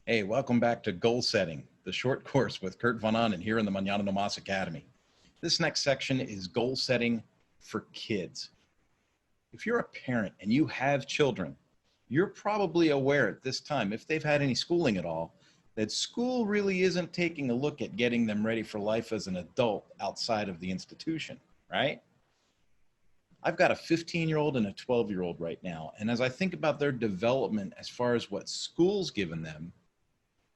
Hey, welcome back to Goal Setting, the short course with Kurt Von Ahnen here in the Mañana No Mas Academy. This next section is goal setting for kids. If you're a parent and you have children, you're probably aware at this time, if they've had any schooling at all, that school really isn't taking a look at getting them ready for life as an adult outside of the institution, right? I've got a 15-year-old and a 12-year-old right now, and as I think about their development as far as what school's given them,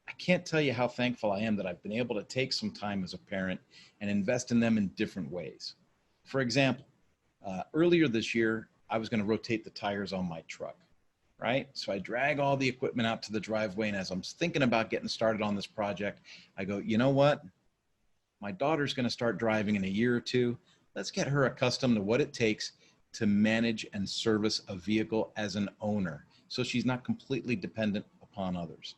I can't tell you how thankful I am that I've been able to take some time as a parent and invest in them in different ways. For example, earlier this year, I was going to rotate the tires on my truck, right? So I drag all the equipment out to the driveway. And as I'm thinking about getting started on this project, I go, you know what? My daughter's going to start driving in a year or two. Let's get her accustomed to what it takes to manage and service a vehicle as an owner, so she's not completely dependent upon others.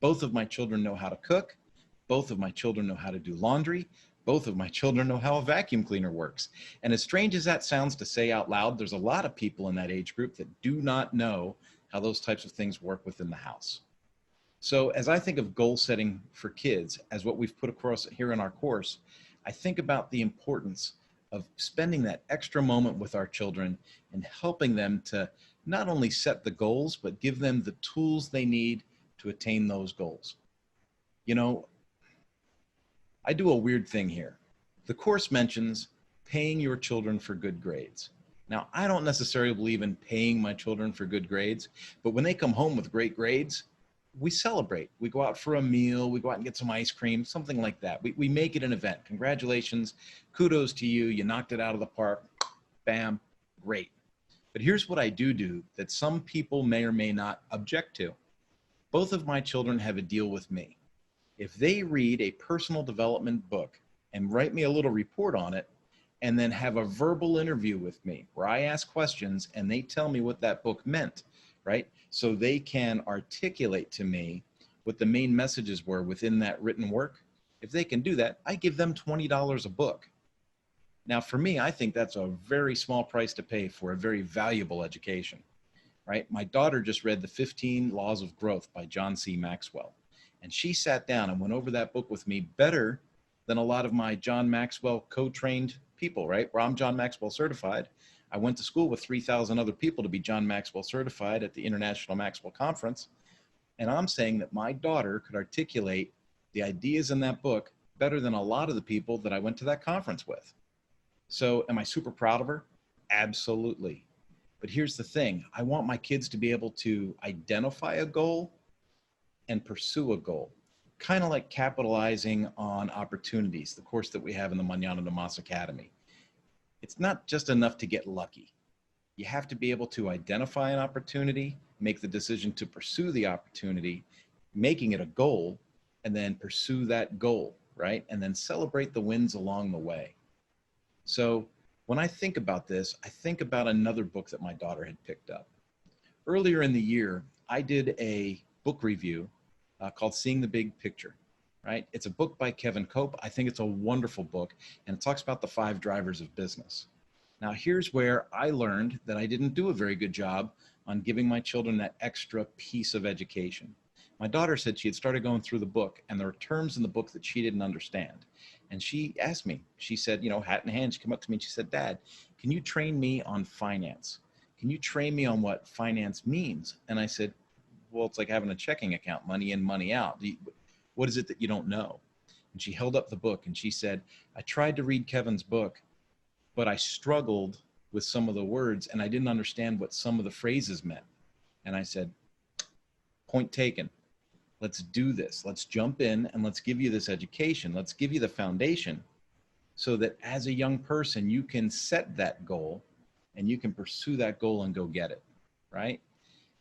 Both of my children know how to cook. Both of my children know how to do laundry. Both of my children know how a vacuum cleaner works. And as strange as that sounds to say out loud, there's a lot of people in that age group that do not know how those types of things work within the house. So as I think of goal setting for kids, as what we've put across here in our course, I think about the importance of spending that extra moment with our children and helping them to not only set the goals, but give them the tools they need to attain those goals. You know, I do a weird thing here. The course mentions paying your children for good grades. Now, I don't necessarily believe in paying my children for good grades, but when they come home with great grades, we celebrate. We go out for a meal, we go out and get some ice cream, something like that. We make it an event. Congratulations, kudos to you, you knocked it out of the park, bam, great. But here's what I do that some people may or may not object to. Both of my children have a deal with me. If they read a personal development book and write me a little report on it, and then have a verbal interview with me where I ask questions and they tell me what that book meant, right? So they can articulate to me what the main messages were within that written work. If they can do that, I give them $20 a book. Now, for me, I think that's a very small price to pay for a very valuable education, right? My daughter just read The 15 Laws of Growth by John C. Maxwell. And she sat down and went over that book with me better than a lot of my John Maxwell co-trained people, right? Where I'm John Maxwell certified. I went to school with 3,000 other people to be John Maxwell certified at the International Maxwell Conference. And I'm saying that my daughter could articulate the ideas in that book better than a lot of the people that I went to that conference with. So am I super proud of her? Absolutely. But here's the thing. I want my kids to be able to identify a goal and pursue a goal, kind of like capitalizing on opportunities, the course that we have in the Mañana No Mas Academy. It's not just enough to get lucky. You have to be able to identify an opportunity, make the decision to pursue the opportunity, making it a goal, and then pursue that goal, right? And then celebrate the wins along the way. So when I think about this, I think about another book that my daughter had picked up. Earlier in the year, I did a book review called Seeing the Big Picture, right? It's a book by Kevin Cope. I think it's a wonderful book, and it talks about the 5 drivers of business. Now, here's where I learned that I didn't do a very good job on giving my children that extra piece of education. My daughter said she had started going through the book, and there were terms in the book that she didn't understand. And she asked me, she said, you know, hat in hand, she came up to me and she said, Dad, can you train me on finance? Can you train me on what finance means? And I said, well, it's like having a checking account, money in, money out. What is it that you don't know? And she held up the book and she said, I tried to read Kevin's book, but I struggled with some of the words and I didn't understand what some of the phrases meant. And I said, point taken. Let's do this. Let's jump in and let's give you this education. Let's give you the foundation so that as a young person, you can set that goal and you can pursue that goal and go get it, right?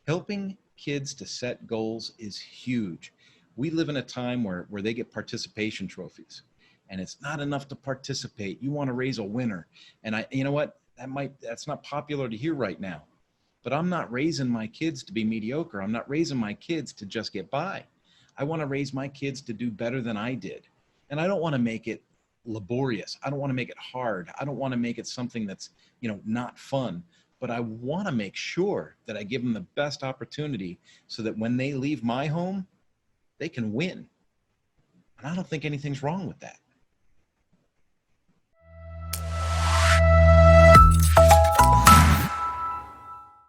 Helping kids to set goals is huge. We live in a time where they get participation trophies and it's not enough to participate. You want to raise a winner. And you know what? That's not popular to hear right now, but I'm not raising my kids to be mediocre. I'm not raising my kids to just get by. I want to raise my kids to do better than I did. And I don't want to make it laborious. I don't want to make it hard. I don't want to make it something that's, not fun. But I want to make sure that I give them the best opportunity so that when they leave my home, they can win. And I don't think anything's wrong with that.